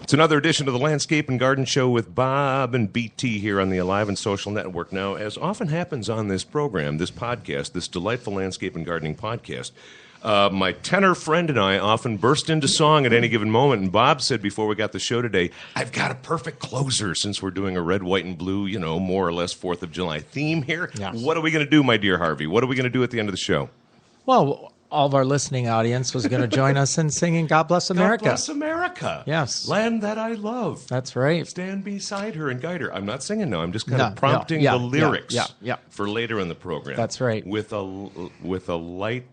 It's another edition of the Landscape and Garden Show with Bob and BT here on the Alive and Social Network. Now, as often happens on this program, this podcast, this delightful landscape and gardening podcast, my tenor friend and I often burst into song at any given moment. And Bob said before we got the show today, I've got a perfect closer since we're doing a red, white, and blue, more or less 4th of July theme here. Yes. What are we going to do, my dear Harvey? What are we going to do at the end of the show? Well, all of our listening audience was going to join us in singing God Bless America. God bless America. Yes. Land that I love. That's right. Stand beside her and guide her. I'm not singing now. I'm just kind of prompting the lyrics for later in the program. That's right. With a light...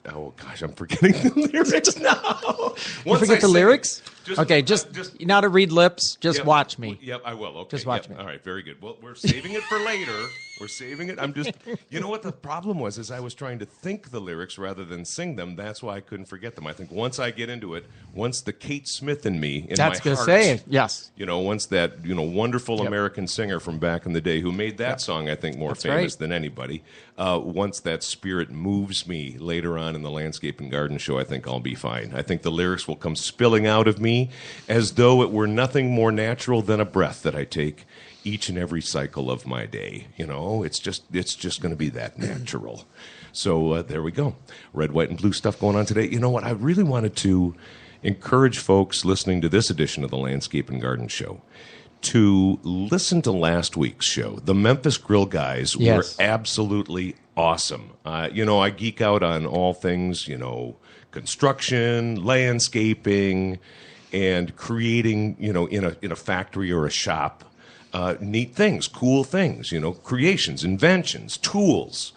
Oh, gosh, I'm forgetting the lyrics now. You forget the lyrics? Just not to read lips, just watch me. Yep, I will. Okay. Just watch me. All right, very good. Well, we're saving it for later. We're saving it. I'm just, you know what the problem was is I was trying to think the lyrics rather than sing them. That's why I couldn't forget them. I think once I get into it, once the Kate Smith in me, in That's my going to heart, say, yes. Once that, wonderful American singer from back in the day who made that song, I think, more famous than anybody, once that spirit moves me later on in the Landscape and Garden Show, I think I'll be fine. I think the lyrics will come spilling out of me as though it were nothing more natural than a breath that I take each and every cycle of my day. It's just going to be that natural. So there we go. Red, white, and blue stuff going on today. You know what? I really wanted to encourage folks listening to this edition of the Landscape and Garden Show to listen to last week's show. The Memphis Grill guys were absolutely awesome. I geek out on all things, construction, landscaping, and creating, in a factory or a shop, neat things, cool things, creations, inventions, tools.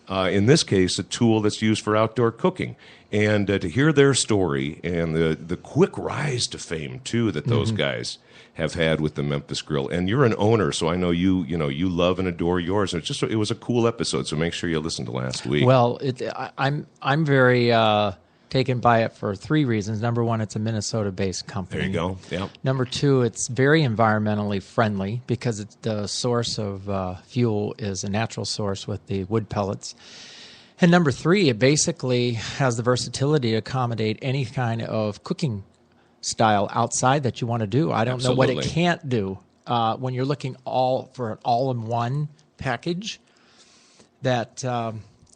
In this case, a tool that's used for outdoor cooking. And to hear their story and the quick rise to fame, too, that those guys have had with the Memphis Grill. And you're an owner, so I know you love and adore yours. And it was a cool episode, so make sure you listen to last week. Well, I'm very taken by it for 3 reasons. Number 1, it's a Minnesota-based company. There you go. Yeah. Number 2, it's very environmentally friendly because the source of fuel is a natural source with the wood pellets. And number 3, it basically has the versatility to accommodate any kind of cooking style outside that you want to do. I don't know what it can't do. When you're looking for an all-in-one package, that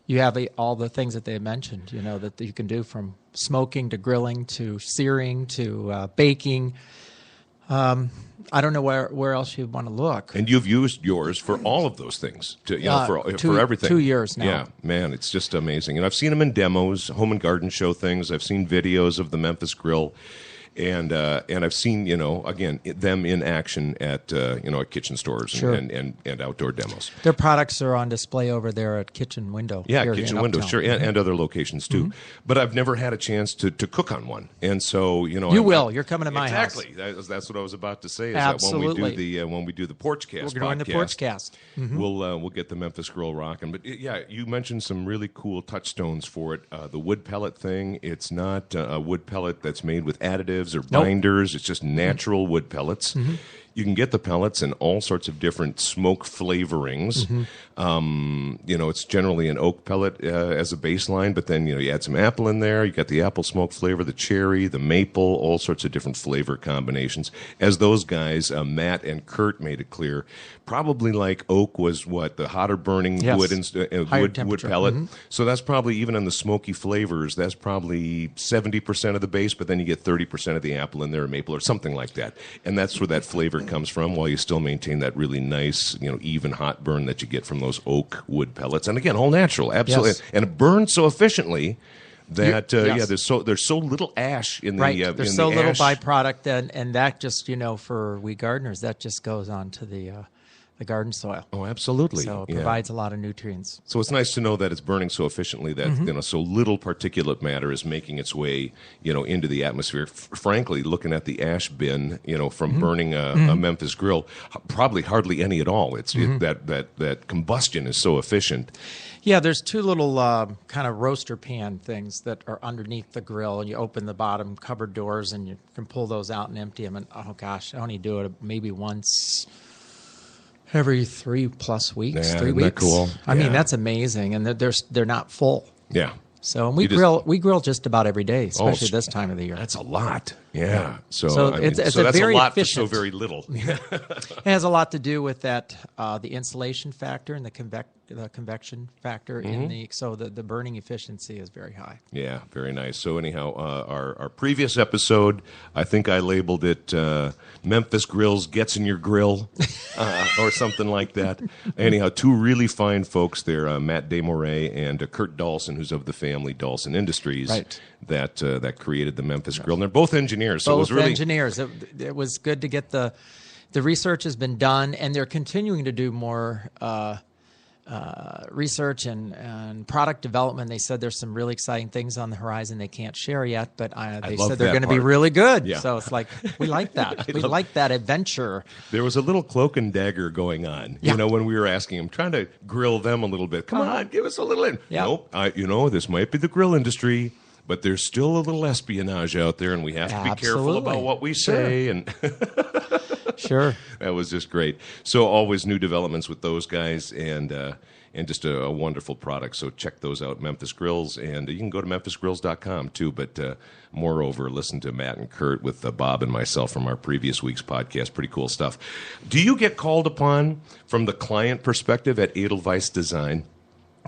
you have all the things that they mentioned, that you can do from smoking to grilling to searing to baking. I don't know where else you want to look. And you've used yours for all of those things, for everything. 2 years now. Yeah, man, it's just amazing. And I've seen them in demos, home and garden show things. I've seen videos of the Memphis Grill. And I've seen, again, them in action at kitchen stores and outdoor demos. Their products are on display over there at Kitchen Window. Yeah, Kitchen Window, sure, and other locations too. Mm-hmm. But I've never had a chance to cook on one, and so you will. You're coming to my house. Exactly. That's what I was about to say. Is Absolutely. That when we do the Porchcast, we're doing the Porchcast. Mm-hmm. We'll get the Memphis Grill rocking. But yeah, you mentioned some really cool touchstones for it. The wood pellet thing. It's not a wood pellet that's made with additives or binders. It's just natural wood pellets. Mm-hmm. You can get the pellets in all sorts of different smoke flavorings. Mm-hmm. It's generally an oak pellet as a baseline, but then you add some apple in there. You got the apple smoke flavor, the cherry, the maple, all sorts of different flavor combinations. As those guys, Matt and Kurt, made it clear, probably like oak was the hotter burning wood pellet. Mm-hmm. So that's probably, even on the smoky flavors, that's probably 70% of the base, but then you get 30% of the apple in there, or maple, or something like that. And that's where that flavor comes from, while you still maintain that really nice, even hot burn that you get from those oak wood pellets. And again, all natural, absolutely. Yes. And it burns so efficiently that there's so little ash in the there's so little byproduct, and that just for we gardeners, that just goes on to the garden soil. Oh, absolutely. So it provides a lot of nutrients. So it's nice to know that it's burning so efficiently that so little particulate matter is making its way into the atmosphere. Frankly, looking at the ash bin from burning a Memphis Grill, probably hardly any at all. It's that combustion is so efficient. Yeah, there's 2 little kind of roaster pan things that are underneath the grill, and you open the bottom cupboard doors and you can pull those out and empty them. And oh gosh, I only do it maybe once every 3+ weeks. Yeah, 3 isn't weeks. that cool? I mean, that's amazing, and they're not full. Yeah. So we grill just about every day, especially this time of the year. That's a lot. Yeah. So it's so that's very a lot efficient. for so very little. It has a lot to do with that, the insulation factor and the convection factor so the burning efficiency is very high. Yeah, very nice. So anyhow, our previous episode, I think I labeled it Memphis Grills Gets in Your Grill or something like that. Anyhow, two really fine folks there, Matt Desmarais and Kurt Dawson, who's of the family Dawson Industries, right. that created the Memphis Grill. And they're both engineers. So both it was really engineers. It was good to get the research has been done, and they're continuing to do more research and product development. They said there's some really exciting things on the horizon they can't share yet, but they said they're going to be really good. Yeah. So it's like, we like that. We like that adventure. There was a little cloak and dagger going on, when we were asking them, trying to grill them a little bit. Come on, give us a little in. Yeah. Nope, this might be the grill industry, but there's still a little espionage out there, and we have to be careful about what we say. And Sure. That was just great. So always new developments with those guys, and just a wonderful product. So check those out, Memphis Grills, and you can go to memphisgrills.com too. But moreover, listen to Matt and Kurt with Bob and myself from our previous week's podcast. Pretty cool stuff. Do you get called upon from the client perspective at Edelweiss Design?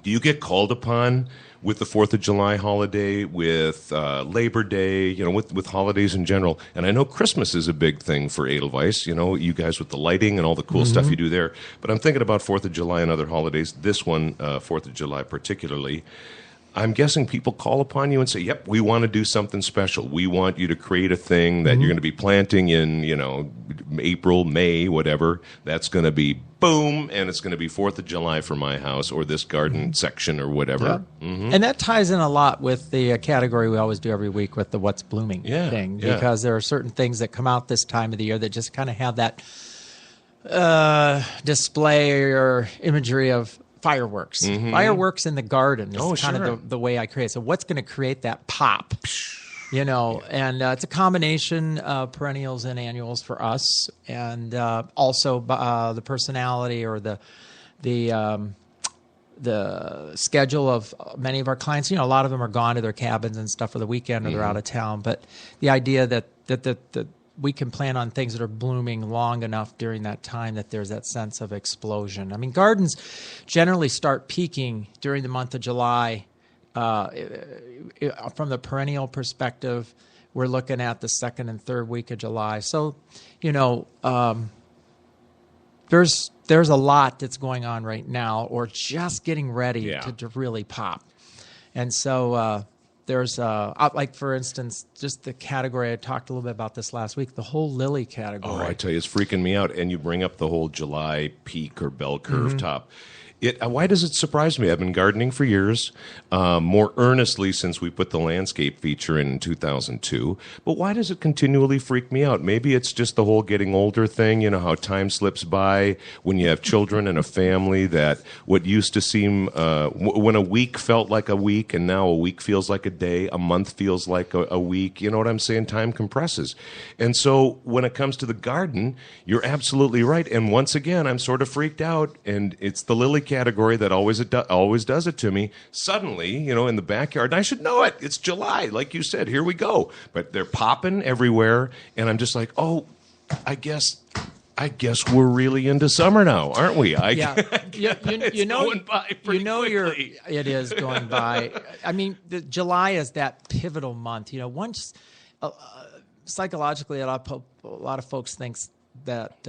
Do you get called upon with the 4th of July holiday, with Labor Day, with holidays in general? And I know Christmas is a big thing for Edelweiss, you guys with the lighting and all the cool stuff you do there. But I'm thinking about 4th of July and other holidays, this one, 4th of July particularly. I'm guessing people call upon you and say, yep, we want to do something special. We want you to create a thing that you're going to be planting in, April, May, whatever. That's going to be boom, and it's going to be 4th of July for my house or this garden section or whatever. Yeah. And that ties in a lot with the category we always do every week with the What's Blooming thing, because there are certain things that come out this time of the year that just kind of have that display or imagery of fireworks. Fireworks in the garden is kind of the way I create. So what's going to create that pop? And it's a combination of perennials and annuals for us, and also the personality or the schedule of many of our clients. A lot of them are gone to their cabins and stuff for the weekend, or they're out of town. But the idea that we can plan on things that are blooming long enough during that time that there's that sense of explosion. I mean, gardens generally start peaking during the month of July. From the perennial perspective, we're looking at the 2nd and 3rd week of July. So, there's a lot that's going on right now, or just getting ready to really pop. And so there's like, for instance, just the category, I talked a little bit about this last week, the whole lily category. Oh, I tell you, it's freaking me out. And you bring up the whole July peak or bell curve top. Why does it surprise me? I've been gardening for years, more earnestly since we put the landscape feature in 2002. But why does it continually freak me out? Maybe it's just the whole getting older thing, how time slips by when you have children and a family, that what used to seem, when a week felt like a week, and now a week feels like a day, a month feels like a week. You know what I'm saying? Time compresses. And so when it comes to the garden, you're absolutely right. And once again, I'm sort of freaked out, and it's the lily category that always does it to me. Suddenly, in the backyard, and I should know it. It's July, like you said. Here we go. But they're popping everywhere, and I'm just like, oh, I guess we're really into summer now, aren't we? It is going by. I mean, July is that pivotal month. Once psychologically, a lot of folks think that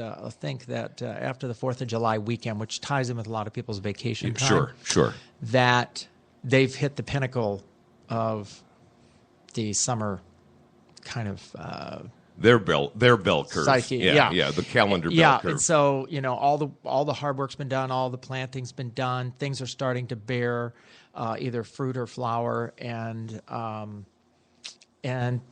after the 4th of July weekend, which ties in with a lot of people's vacation time, sure, that they've hit the pinnacle of the summer kind of their bell curve, psyche. The calendar bell curve. And so all the hard work's been done, all the planting's been done, things are starting to bear either fruit or flower, and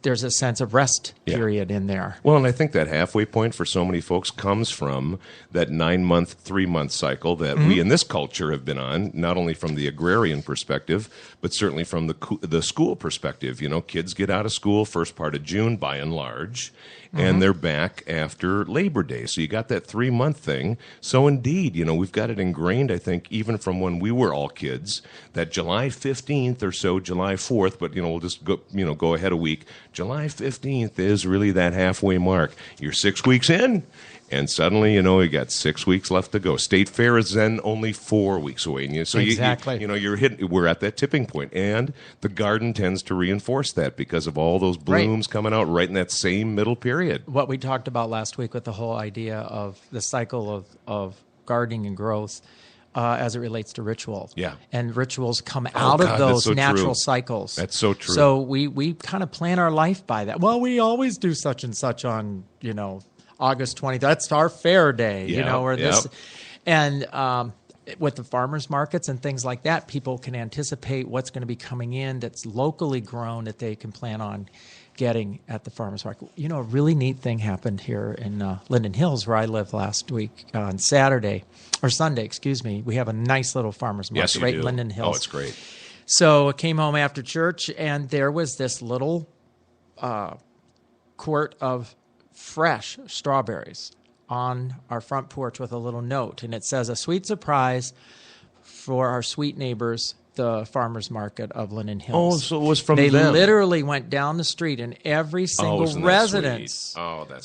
there's a sense of rest period in there. Well, and I think that halfway point for so many folks comes from that 9-month, 3-month cycle that we in this culture have been on, not only from the agrarian perspective, but certainly from the school perspective. Kids get out of school first part of June by and large, and they're back after Labor Day. So you got that 3-month thing. So indeed, we've got it ingrained, I think, even from when we were all kids, that July 15th or so, July 4th, but, we'll just go ahead a week. July 15th is really that halfway mark. You're 6 weeks in, and suddenly, you got 6 weeks left to go. State Fair is then only 4 weeks away. And so exactly. we're at that tipping point. And the garden tends to reinforce that because of all those blooms coming out right in that same middle period. What we talked about last week with the whole idea of the cycle of gardening and growth as it relates to rituals. Yeah. And rituals come out of those natural cycles. That's so true. So we kind of plan our life by that. Well, we always do such and such on, August 20th. That's our fair day, or this. And with the farmers markets and things like that, people can anticipate what's going to be coming in that's locally grown that they can plan on getting at the farmers market. A really neat thing happened here in Linden Hills, where I live, last week on Sunday, excuse me. We have a nice little farmers market in Linden Hills. Oh, it's great. So I came home after church, and there was this little quart of fresh strawberries on our front porch with a little note, and it says, "A sweet surprise for our sweet neighbors, the farmers market of Linden Hills." Oh, so it was from them. They literally went down the street, and every single residence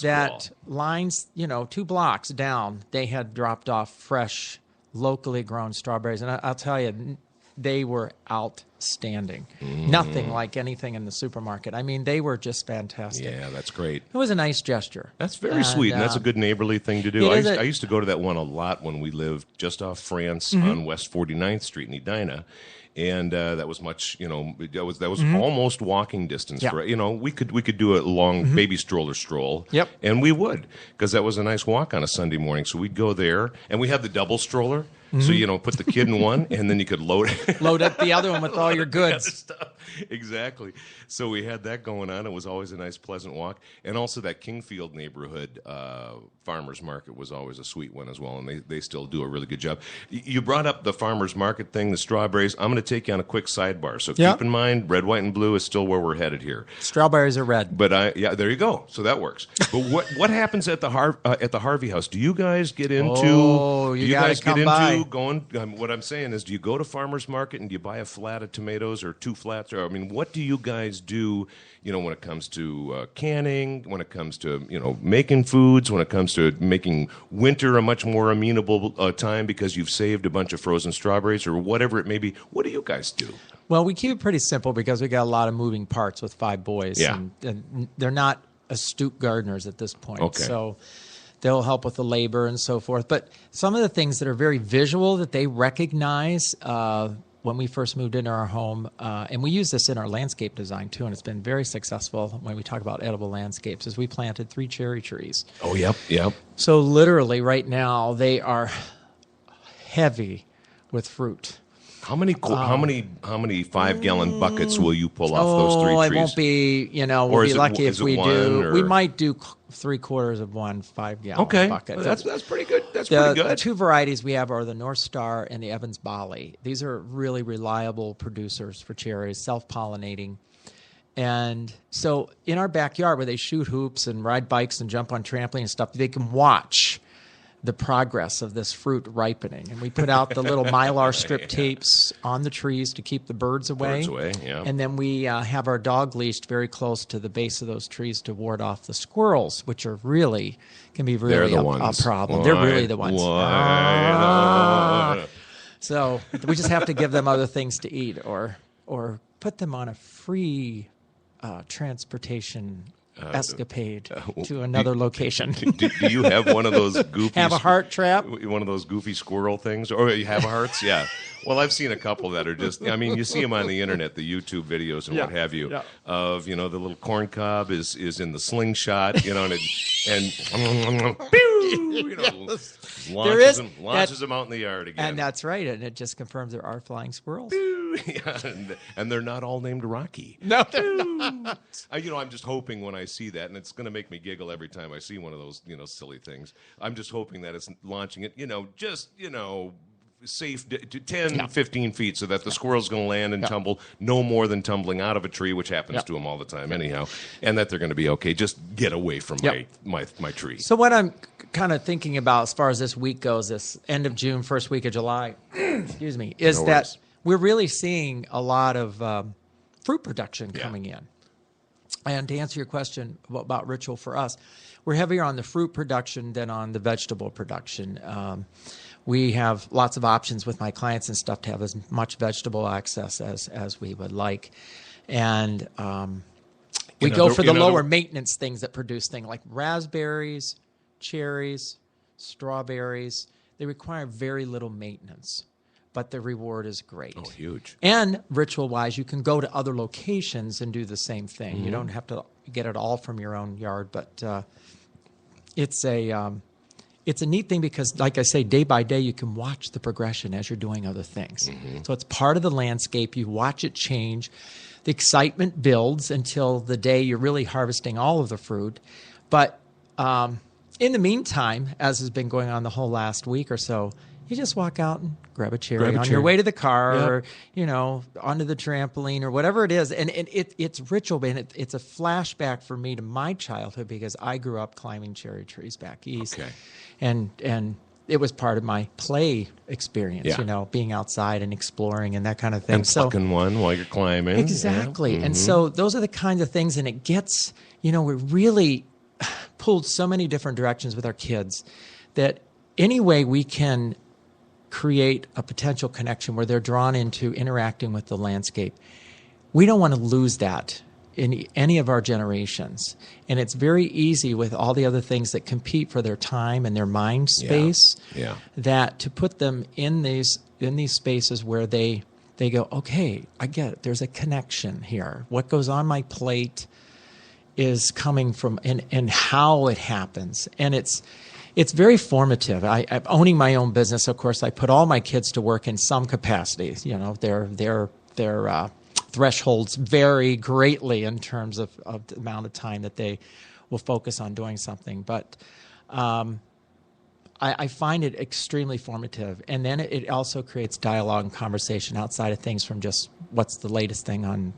that lines, 2 blocks down, they had dropped off fresh, locally grown strawberries. And I'll tell you, they were outstanding. Nothing like anything in the supermarket. I mean, they were just fantastic. Yeah, that's great. It was a nice gesture. That's very sweet, and that's a good neighborly thing to do. I used to go to that one a lot when we lived just off France on West 49th Street in Edina. And that was much, that was almost walking distance. For, we could do a long baby stroller stroll. Yep. And we would, because that was a nice walk on a Sunday morning. So we'd go there, and we had the double stroller. So, put the kid in one, and then you could load up the other one with all your goods. Exactly. So we had that going on. It was always a nice, pleasant walk. And also that Kingfield neighborhood farmers market was always a sweet one as well, and they still do a really good job. You brought up the farmers market thing, the strawberries. I'm going to take you on a quick sidebar. So keep in mind, red, white, and blue is still where we're headed here. Strawberries are red. But there you go. So that works. But what happens at the Harvey House? Do you guys get into? Oh, you guys get into by. Going? What I'm saying is, do you go to farmers market and do you buy a flat of tomatoes or 2 flats? Or what do you guys do? When it comes to canning, when it comes to making foods, when it comes to making winter a much more amenable time because you've saved a bunch of frozen strawberries or whatever it may be. What do you guys do? Well, we keep it pretty simple because we got a lot of moving parts with 5 boys. Yeah. And they're not astute gardeners at this point. Okay. So they'll help with the labor and so forth. But some of the things that are very visual that they recognize when we first moved into our home, and we use this in our landscape design too, and it's been very successful when we talk about edible landscapes, is we planted 3 cherry trees. Oh, yep. So literally right now they are heavy with fruit. How many 5-gallon buckets will you pull off those 3 trees? Oh, it won't be, we'll be lucky if we do. We might do 3/4 of one 5-gallon bucket. Well, that's pretty good. Pretty good. The 2 varieties we have are the North Star and the Evans Bali. These are really reliable producers for cherries, self-pollinating. And so in our backyard where they shoot hoops and ride bikes and jump on trampoline and stuff, they can watch the progress of this fruit ripening. And we put out the little Mylar strip tapes on the trees to keep the birds away. And then we have our dog leashed very close to the base of those trees to ward off the squirrels, which are can be really a problem. They're really the ones. So we just have to give them other things to eat or put them on a free transportation escapade to another location. Do you have one of those goofy... Have a heart trap? One of those goofy squirrel things? Or you have hearts? Yeah. Well, I've seen a couple that are just... you see them on the internet, the YouTube videos and what have you, of, the little corn cob is in the slingshot, and pew, launches them out in the yard again. And that's right, and it just confirms there are flying squirrels. Yeah, and they're not all named Rocky. No, they're not. I'm just hoping when I see that, and it's going to make me giggle every time I see one of those, silly things. I'm just hoping that it's launching it, safe to 10, 15 feet so that the squirrel's going to land and tumble no more than tumbling out of a tree, which happens to them all the time anyhow, and that they're going to be okay. Just get away from my tree. So what I'm kind of thinking about as far as this week goes, this end of June, first week of July, excuse me, is that we're really seeing a lot of fruit production coming in. And to answer your question about ritual for us, we're heavier on the fruit production than on the vegetable production. We have lots of options with my clients and stuff to have as much vegetable access as we would like. And we go for the lower maintenance things that produce things like raspberries, cherries, strawberries. They require very little maintenance, but the reward is great. Oh, huge. And ritual-wise, you can go to other locations and do the same thing. You don't have to get it all from your own yard, but it's a neat thing because, like I say, day by day, you can watch the progression as you're doing other things. So it's part of the landscape. You watch it change. The excitement builds until the day you're really harvesting all of the fruit. But in the meantime, as has been going on the whole last week or so, you just walk out and grab a cherry on your way to the car or, onto the trampoline or whatever it is. And it's ritual, and it's a flashback for me to my childhood because I grew up climbing cherry trees back east. Okay. And it was part of my play experience, being outside and exploring and that kind of thing. And plucking one while you're climbing. Exactly. And so those are the kinds of things, and it gets, we're really pulled so many different directions with our kids that any way we can create a potential connection where they're drawn into interacting with the landscape, we don't want to lose that in any of our generations. And it's very easy with all the other things that compete for their time and their mind space, that to put them in these spaces where they go, okay, I get it. There's a connection here. What goes on my plate is coming from and how it happens. And it's very formative. I'm owning my own business. Of course, I put all my kids to work in some capacity. Their thresholds vary greatly in terms of the amount of time that they will focus on doing something. But I find it extremely formative. And then it also creates dialogue and conversation outside of things from just what's the latest thing on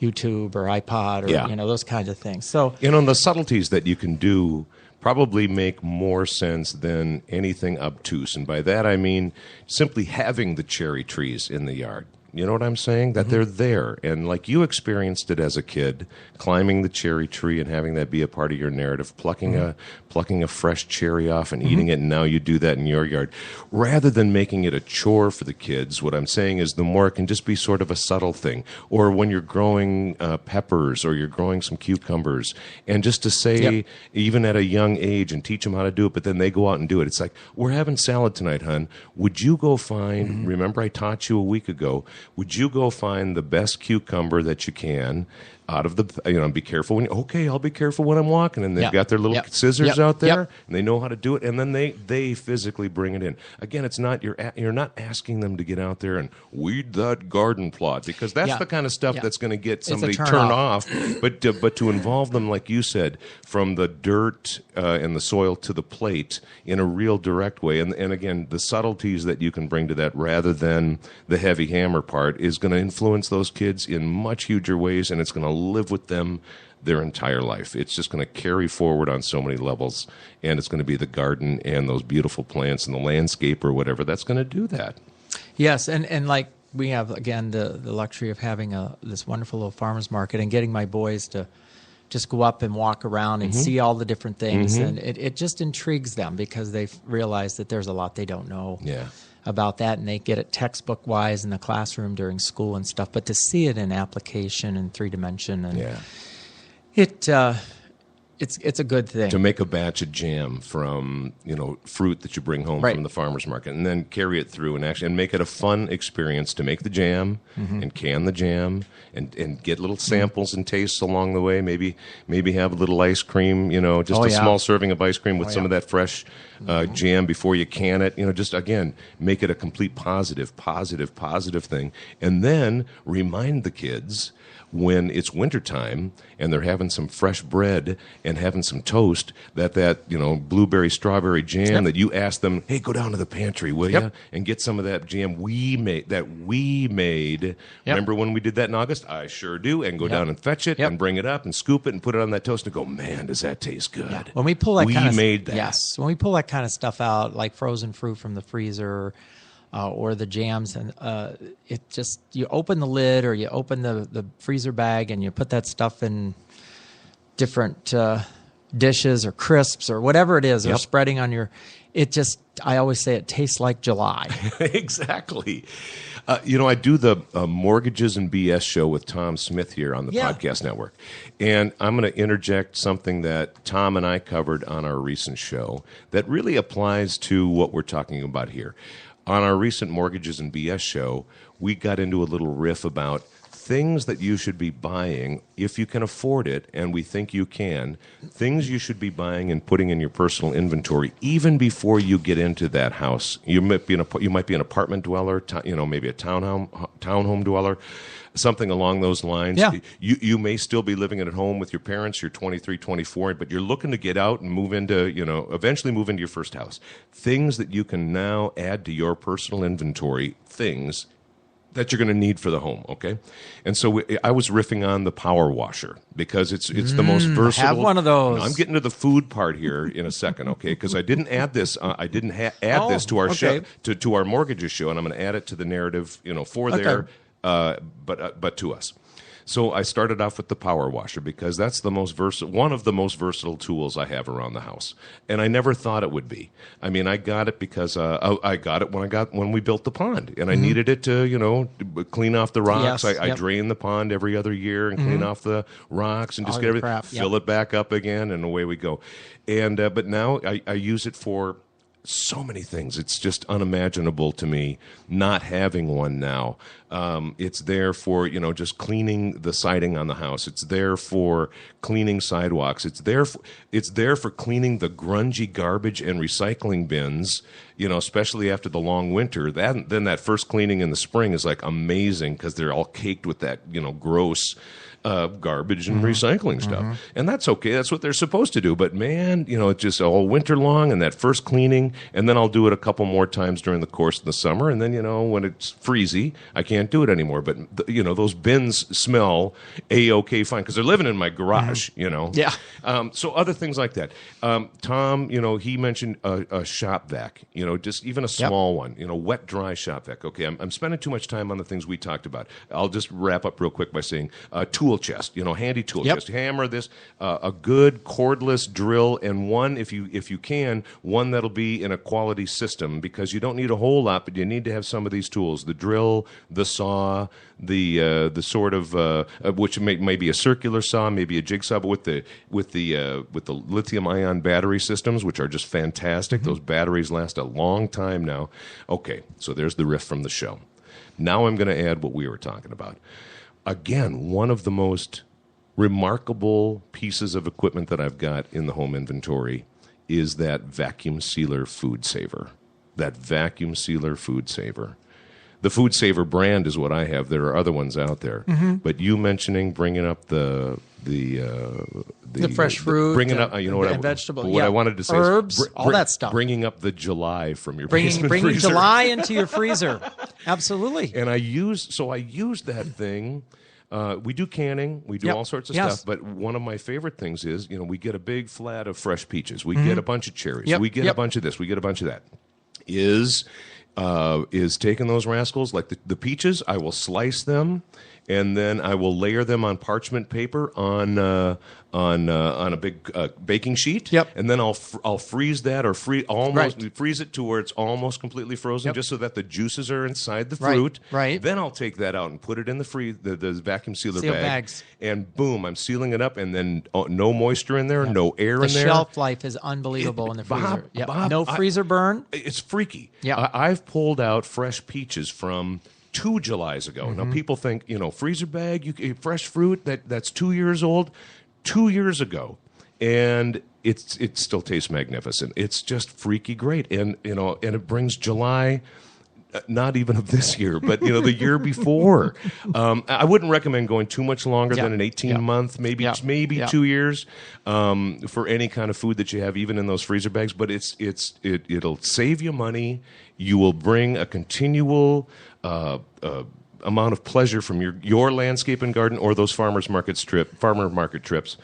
YouTube or iPod or those kinds of things. So the subtleties that you can do probably make more sense than anything obtuse. And by that I mean simply having the cherry trees in the yard. You know what I'm saying? That they're there. And like you experienced it as a kid, climbing the cherry tree and having that be a part of your narrative, plucking a fresh cherry off and eating it, and now you do that in your yard. Rather than making it a chore for the kids, what I'm saying is the more it can just be sort of a subtle thing. Or when you're growing peppers or you're growing some cucumbers, and just to say, even at a young age, and teach them how to do it, but then they go out and do it. It's like, we're having salad tonight, hon. Would you go find, remember I taught you a week ago, would you go find the best cucumber that you can out of the, be careful I'll be careful when I'm walking. And they've got their little scissors out there, and they know how to do it. And then they physically bring it in. Again, it's not, you're not asking them to get out there and weed that garden plot, because that's the kind of stuff that's going to get somebody turned off. But to involve them, like you said, from the dirt and the soil to the plate in a real direct way. And again, the subtleties that you can bring to that rather than the heavy hammer part is going to influence those kids in much huger ways, and it's going to live with them their entire life. It's just going to carry forward on so many levels, and it's going to be the garden and those beautiful plants and the landscape or whatever that's going to do that. Yes, and like we have, again, the luxury of having this wonderful little farmer's market and getting my boys to just go up and walk around and see all the different things. And it just intrigues them because they've realized that there's a lot they don't know about that, and they get it textbook-wise in the classroom during school and stuff. But to see it in application in 3-dimension, and it's a good thing. To make a batch of jam from fruit that you bring home from the farmer's market, and then carry it through and make it a fun experience to make the jam and can the jam and get little samples and tastes along the way. Maybe have a little ice cream, just a small serving of ice cream with some of that fresh jam before you can it. Just again, make it a complete positive thing, and then remind the kids when it's wintertime and they're having some fresh bread and having some toast, that blueberry strawberry jam that you asked them, hey, go down to the pantry, will you, and get some of that jam we made. Remember when we did that in August? I sure do. And go down and fetch it and bring it up and scoop it and put it on that toast and go, man, does that taste good. When we pull that made that. Yes. When we pull that kind of stuff out, like frozen fruit from the freezer, or the jams, and it just, you open the lid or you open the freezer bag and you put that stuff in different dishes or crisps or whatever it is, or Yep. spreading on your. I always say it tastes like July. Exactly. I do the Mortgages and BS show with Tom Smith here on the Yeah. podcast network. And I'm going to interject something that Tom and I covered on our recent show that really applies to what we're talking about here. On our recent Mortgages and BS show, we got into a little riff about things that you should be buying if you can afford it, and we think you can, things you should be buying and putting in your personal inventory even before you get into that house. You might be an apartment dweller, maybe a townhome dweller, something along those lines. Yeah. You may still be living at home with your parents, you're 23, 24, but you're looking to get out and move into, eventually move into your first house. Things that you can now add to your personal inventory, things that you're going to need for the home, okay? And so I was riffing on the power washer because it's the most versatile. Have one of those. I'm getting to the food part here in a second, okay? Because I didn't add this. I didn't add this to our show, to our mortgages show, and I'm going to add it to the narrative, for there, but to us. So I started off with the power washer because that's one of the most versatile tools I have around the house, and I never thought it would be. I mean, I got it because I got it when we built the pond, and I needed it to clean off the rocks. Yes, I drain the pond every other year and clean off the rocks and just get everything, fill it back up again, and away we go. And but now I use it for so many things. It's just unimaginable to me not having one now. It's there for, just cleaning the siding on the house. It's there for cleaning sidewalks. It's there for cleaning the grungy garbage and recycling bins, especially after the long winter. Then that first cleaning in the spring is like amazing because they're all caked with that, gross garbage and recycling stuff. And that's okay. That's what they're supposed to do. But man, it's just all winter long and that first cleaning, and then I'll do it a couple more times during the course of the summer. And then, when it's freezy, I can't do it anymore. But, those bins smell A-OK fine because they're living in my garage, Yeah. So other things like that. Tom, he mentioned a shop vac, just even a small one, wet, dry shop vac. Okay, I'm spending too much time on the things we talked about. I'll just wrap up real quick by saying tool chest, handy tool chest. Hammer this, a good cordless drill, and one, if you can, one that'll be in a quality system because you don't need a whole lot, but you need to have some of these tools: the drill, the saw, the sort of which may be a circular saw, maybe a jigsaw, but with the lithium-ion battery systems, which are just fantastic. Those batteries last a long time now. Okay, so there's the riff from the show. Now I'm going to add what we were talking about. Again, one of the most remarkable pieces of equipment that I've got in the home inventory is that vacuum sealer food saver. That vacuum sealer food saver. The Food Saver brand is what I have. There are other ones out there, but you mentioning bringing up the fresh fruit, bringing up vegetable, what I wanted to say, herbs, is all that stuff. Bringing up the July from your bringing freezer. July into your freezer, absolutely. And I used that thing. We do canning, we do all sorts of stuff, but one of my favorite things is, we get a big flat of fresh peaches, we get a bunch of cherries, we get a bunch of this, we get a bunch of that. Is taking those rascals, like the peaches, I will slice them, and then I will layer them on parchment paper on a big baking sheet. And then I'll freeze that, or freeze it to where it's almost completely frozen, just so that the juices are inside the fruit. Right. Then I'll take that out and put it in the vacuum sealer bags. And boom, I'm sealing it up, and then no moisture in there, no air in there. The shelf life is unbelievable in the freezer. Bob, no freezer burn. It's freaky. Yeah. I've pulled out fresh peaches from 2 Julys ago. Now people think, freezer bag, fresh fruit that's 2 years old. 2 years ago, and it still tastes magnificent. It's just freaky great, and and it brings July, not even of this year, but the year before. I wouldn't recommend going too much longer than an 18-month, maybe 2 years, for any kind of food that you have, even in those freezer bags. But it'll save you money. You will bring a continual amount of pleasure from your landscape and garden, or those farmers market trips.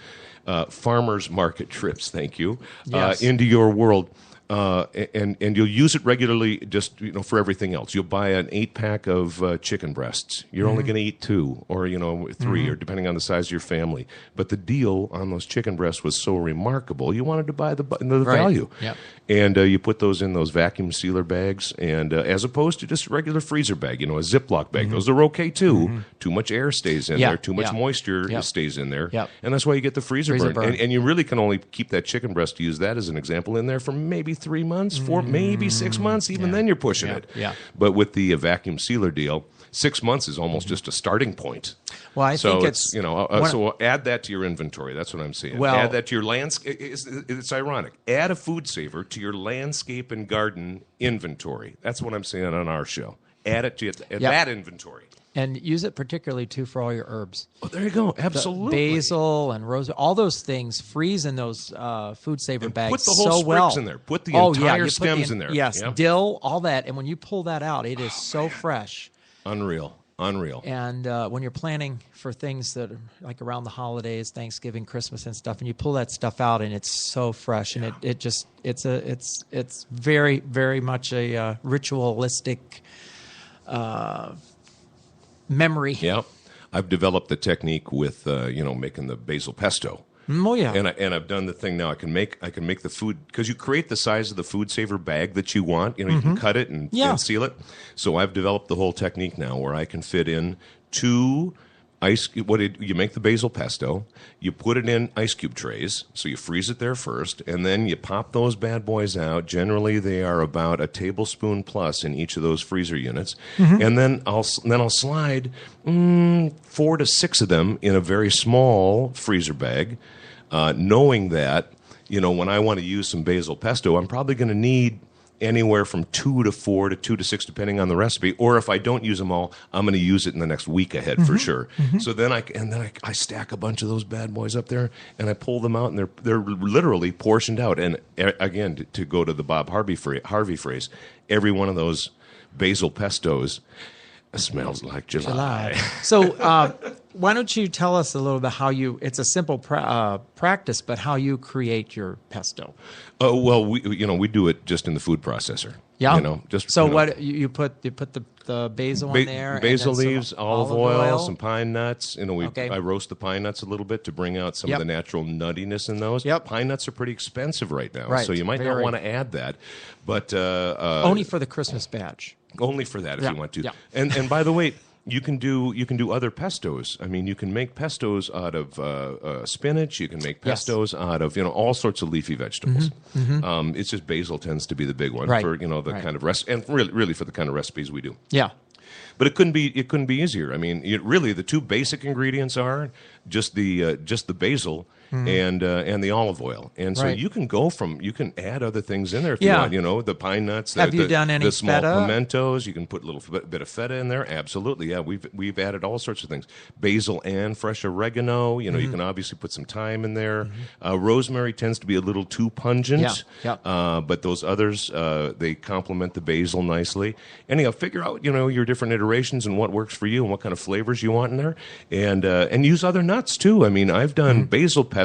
Thank you. Yes. Into your world. and you'll use it regularly, just for everything else. You'll buy an 8-pack of chicken breasts. You're only going to eat 2, or 3, or depending on the size of your family. But the deal on those chicken breasts was so remarkable, you wanted to buy the value. Yep. And you put those in those vacuum sealer bags, and as opposed to just a regular freezer bag, a Ziploc bag. Those are okay too. Too much air stays in there. Too much moisture stays in there. Yep. And that's why you get the freezer burn. And you really can only keep that chicken breast, to use that as an example, in there for maybe 3 months, 4, maybe 6 months. Even then you're pushing it. Yeah. But with the vacuum sealer deal, 6 months is almost just a starting point. Well, I think it's so add that to your inventory. That's what I'm saying. Well, add that to your landscape. It's ironic. Add a food saver to your landscape and garden inventory. That's what I'm saying on our show. Add it to that inventory. And use it particularly, too, for all your herbs. Oh, there you go. Absolutely. The basil and rosemary, all those things freeze in those food saver bags put the whole so well. In there. Put the entire stems in there. Yes, dill, all that. And when you pull that out, it is so fresh. Unreal. And when you're planning for things that are like around the holidays, Thanksgiving, Christmas, and stuff, and you pull that stuff out, and it's so fresh, and it's very, very much a ritualistic memory. Yeah, I've developed the technique with making the basil pesto. Oh yeah, and I've done the thing now. I can make the food, because you create the size of the food saver bag that you want. You can cut it and seal it. So I've developed the whole technique now where I can fit in 2 you make the basil pesto, you put it in ice cube trays, so you freeze it there first, and then you pop those bad boys out. Generally, they are about a tablespoon plus in each of those freezer units, and then I'll slide 4 to 6 of them in a very small freezer bag, knowing that when I want to use some basil pesto, I'm probably going to need anywhere from 2 to 4 to 2 to 6, depending on the recipe. Or if I don't use them all, I'm going to use it in the next week ahead for sure. So then I stack a bunch of those bad boys up there, and I pull them out, and they're literally portioned out. And again, to go to the Bob Harvey phrase, every one of those basil pestos smells like July. So why don't you tell us a little bit how it's a simple practice, but how you create your pesto? Well, we do it just in the food processor. Yeah. What you put the basil on there, basil leaves, olive oil, some pine nuts. I roast the pine nuts a little bit to bring out some of the natural nuttiness in those. Yep. Pine nuts are pretty expensive right now, right. So you might not want to add that. But only for the Christmas batch. Only for that if you want to. Yeah. And by the way, you can do other pestos. I mean, you can make pestos out of spinach. You can make pestos out of all sorts of leafy vegetables. It's just basil tends to be the big one for the kind of and really for the kind of recipes we do. Yeah. But it couldn't be easier. I mean, really, the 2 basic ingredients are just the basil and the olive oil, and so you can add other things in there if you want. The pine nuts. Have you done any the small feta? pimentos? You can put a little bit of feta in there. Absolutely, yeah. We've added all sorts of things. Basil and fresh oregano. You can obviously put some thyme in there. Rosemary tends to be a little too pungent. But those others they complement the basil nicely. Anyhow, figure out your different iterations and what works for you and what kind of flavors you want in there, and use other nuts too. I mean, I've done basil pesto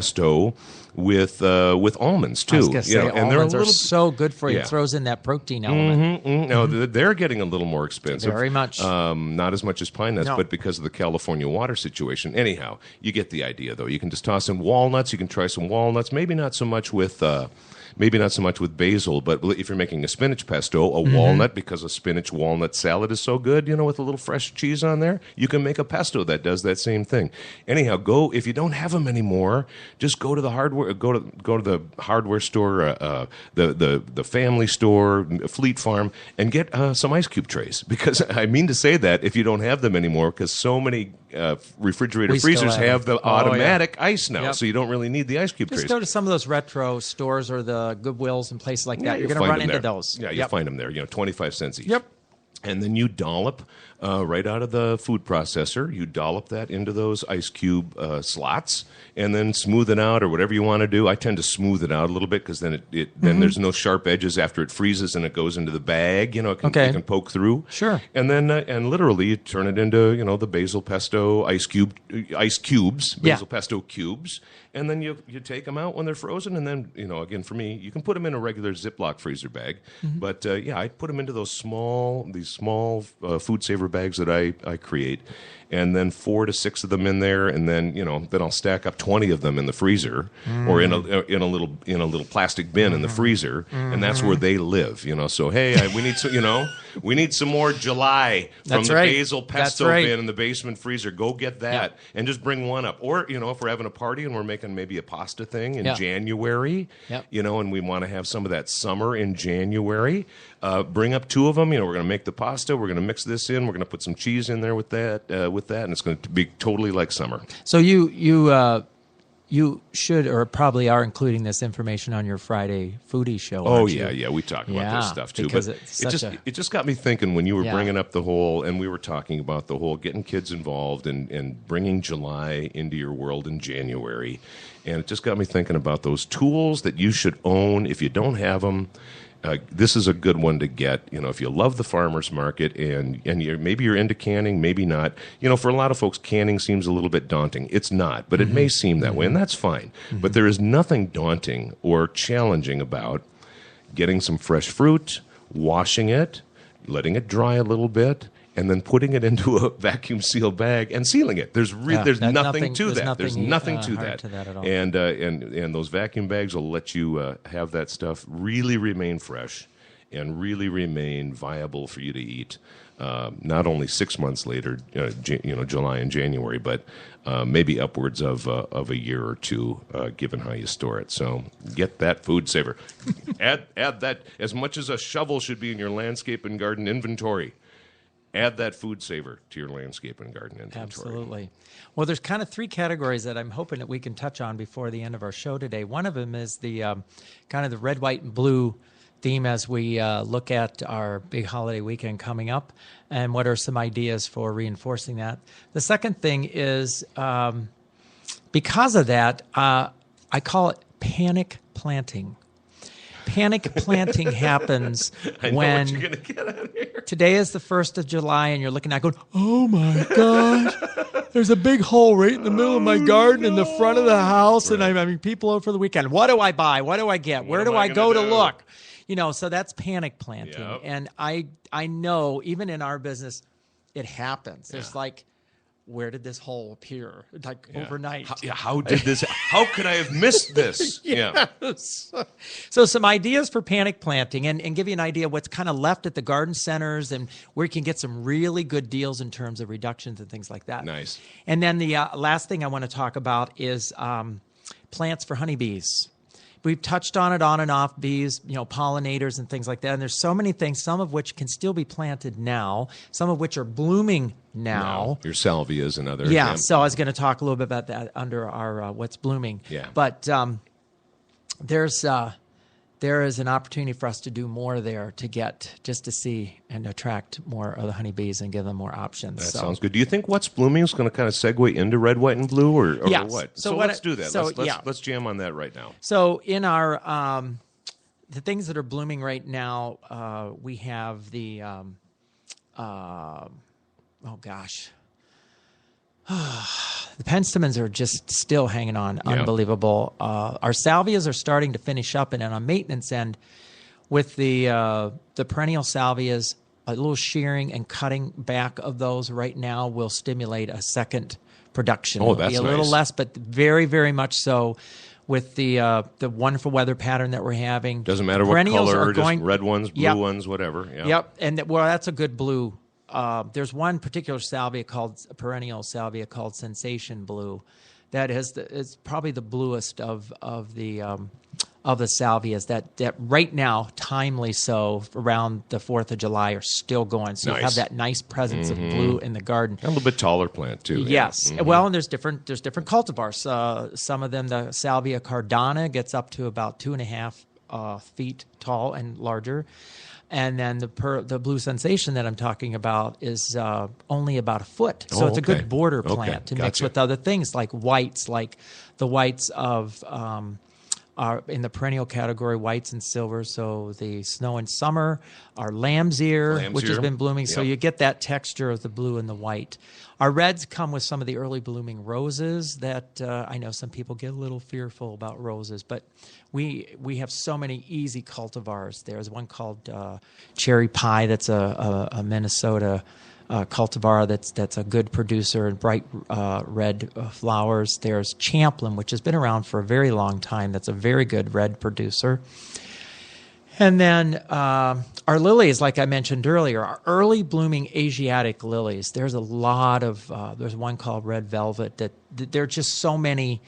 with almonds too. I was going to say, and almonds are so good for you. Yeah. It throws in that protein element. No, they're getting a little more expensive. Very much. Not as much as pine nuts, but because of the California water situation. Anyhow, you get the idea, though. You can just toss in walnuts. You can try some walnuts. Maybe not so much with basil, but if you're making a spinach pesto, a walnut, because a spinach walnut salad is so good, with a little fresh cheese on there, you can make a pesto that does that same thing. Anyhow, if you don't have them anymore, just go to the hardware store, the family store, Fleet Farm, and get some ice cube trays. Because I mean to say that if you don't have them anymore, because so many refrigerator freezers have the automatic ice now, so you don't really need the ice cube trays. Just go to some of those retro stores or the Goodwills and places like that. You're going to run into those. Yeah, you'll find them there. 25 cents each. Yep. And then you dollop right out of the food processor. You dollop that into those ice cube slots, and then smooth it out or whatever you want to do. I tend to smooth it out a little bit because then then there's no sharp edges after it freezes and it goes into the bag. You know, it can poke through. Sure. And then and literally you turn it into the basil pesto ice cubes, basil pesto cubes. And then you take them out when they're frozen, and then again for me, you can put them in a regular Ziploc freezer bag, but I put them into those small food saver bags that I create, and then 4 to 6 of them in there, and then then I'll stack up 20 of them in the freezer or in a little plastic bin in the freezer, and that's where they live. So hey, we need some more July from the basil pesto bin in the basement freezer. Go get that and just bring one up, or if we're having a party and we're making maybe a pasta thing in January, and we want to have some of that summer in January, bring up 2 of them. We're going to make the pasta. We're going to mix this in. We're going to put some cheese in there with that, and it's going to be totally like summer. So you should or probably are including this information on your Friday foodie show. Oh yeah, we talk about this stuff too. But it just got me thinking when you were bringing up the whole, and we were talking about the whole getting kids involved and bringing July into your world in January, and it just got me thinking about those tools that you should own if you don't have them. This is a good one to get. If you love the farmer's market and maybe you're into canning, maybe not. For a lot of folks, canning seems a little bit daunting. It's not, but it may seem that way, and that's fine. But there is nothing daunting or challenging about getting some fresh fruit, washing it, letting it dry a little bit, and then putting it into a vacuum seal bag and sealing it. There's nothing to that. There's nothing to that at all. And those vacuum bags will let you have that stuff really remain fresh and really remain viable for you to eat. Not only 6 months later, July and January, but maybe upwards of a year or two, given how you store it. So get that food saver. add that as much as a shovel should be in your landscape and garden inventory. Add that food saver to your landscape and garden inventory. Absolutely. Well, there's kind of 3 categories that I'm hoping that we can touch on before the end of our show today. One of them is the kind of the red, white, and blue theme as we look at our big holiday weekend coming up, and what are some ideas for reinforcing that. The second thing is because of that, I call it panic planting. Panic planting happens when today is the 1st of July and you're looking at going, oh my gosh, there's a big hole right in the middle of my garden in the front of the house, and I'm having people out for the weekend. What do I buy? What do I get? Where do I go to look? So that's panic planting. Yep. And I know even in our business, it happens. There's where did this hole appear? Overnight. How did this? How could I have missed this? Yes. So some ideas for panic planting and give you an idea of what's kind of left at the garden centers and where you can get some really good deals in terms of reductions and things like that. Nice. And then the last thing I want to talk about is plants for honeybees. We've touched on it on and off, bees, pollinators and things like that. And there's so many things, some of which can still be planted now, some of which are blooming now. Your salvias and other. Yeah, so I was going to talk a little bit about that under our what's blooming. Yeah. But there is an opportunity for us to do more there just to see and attract more of the honeybees and give them more options. That sounds good. Do you think what's blooming is going to kind of segue into red, white, and blue, or what? So let's do that. Let's jam on that right now. So in our the things that are blooming right now, we have the the penstemons are just still hanging on. Yeah. Unbelievable. Our salvias are starting to finish up, and on maintenance end, with the perennial salvias, a little shearing and cutting back of those right now will stimulate a second production. Oh, that's nice. It'll be a little less, but very, very much so. With the wonderful weather pattern that we're having, doesn't matter what color, just red ones, blue ones, whatever. Yep, and that's a good blue. There's one particular salvia a perennial salvia called Sensation Blue, that is probably the bluest of the salvias that right now, timely so, around the 4th of July are still going. So you have that nice presence of blue in the garden. A little bit taller plant too. Yes. Yeah. Well, and there's different cultivars. Some of them, the Salvia cardana gets up to about 2.5 feet tall and larger. And then the Blue Sensation that I'm talking about is only about a foot. So it's a good border plant to mix with other things like whites, like the whites of are in the perennial category, whites and silvers. So the Snow and Summer, our Lamb's Ear, which has been blooming. Yep. So you get that texture of the blue and the white. Our reds come with some of the early blooming roses that I know some people get a little fearful about roses, but we have so many easy cultivars. There's one called Cherry Pie that's a Minnesota cultivar that's a good producer and bright red flowers. There's Champlin, which has been around for a very long time. That's a very good red producer. And then our lilies, like I mentioned earlier, are early blooming Asiatic lilies. There's a lot of, there's one called Red Velvet. That there are just so many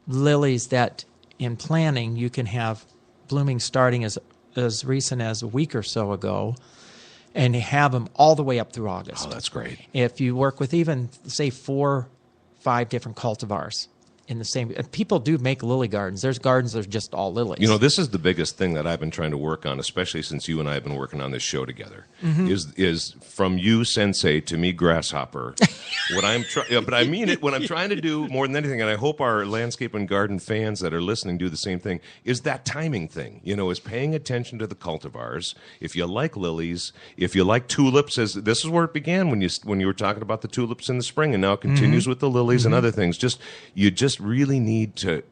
lilies that in planting you can have blooming starting as recent as a week or so ago and have them all the way up through August. Oh, that's great. If you work with even, say, 4, 5 different cultivars. In the same, people do make lily gardens. There's gardens that are just all lilies. You know, this is the biggest thing that I've been trying to work on, especially since you and I have been working on this show together. Is from you, Sensei, to me, Grasshopper. What I'm but I mean it. What I'm trying to do more than anything, and I hope our landscape and garden fans that are listening do the same thing, is that timing thing. You know, is paying attention to the cultivars. If you like lilies, if you like tulips, as this is where it began when you were talking about the tulips in the spring, and now it continues with the lilies and other things. You just really need to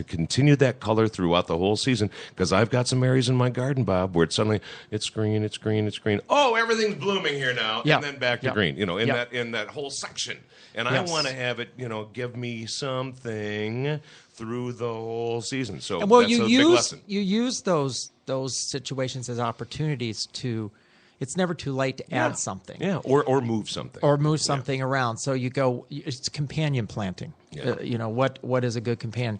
continue that color throughout the whole season, because I've got some areas in my garden, Bob, where it's suddenly it's green. Oh, everything's blooming here now, and then back to green. You know, in that whole section, and I want to have it. You know, give me something through the whole season. So well, that's a big lesson. You use those situations as opportunities to. It's never too late to add something. Yeah, or move something. Or move something around. So you go, it's companion planting. Yeah. You know, what is a good companion?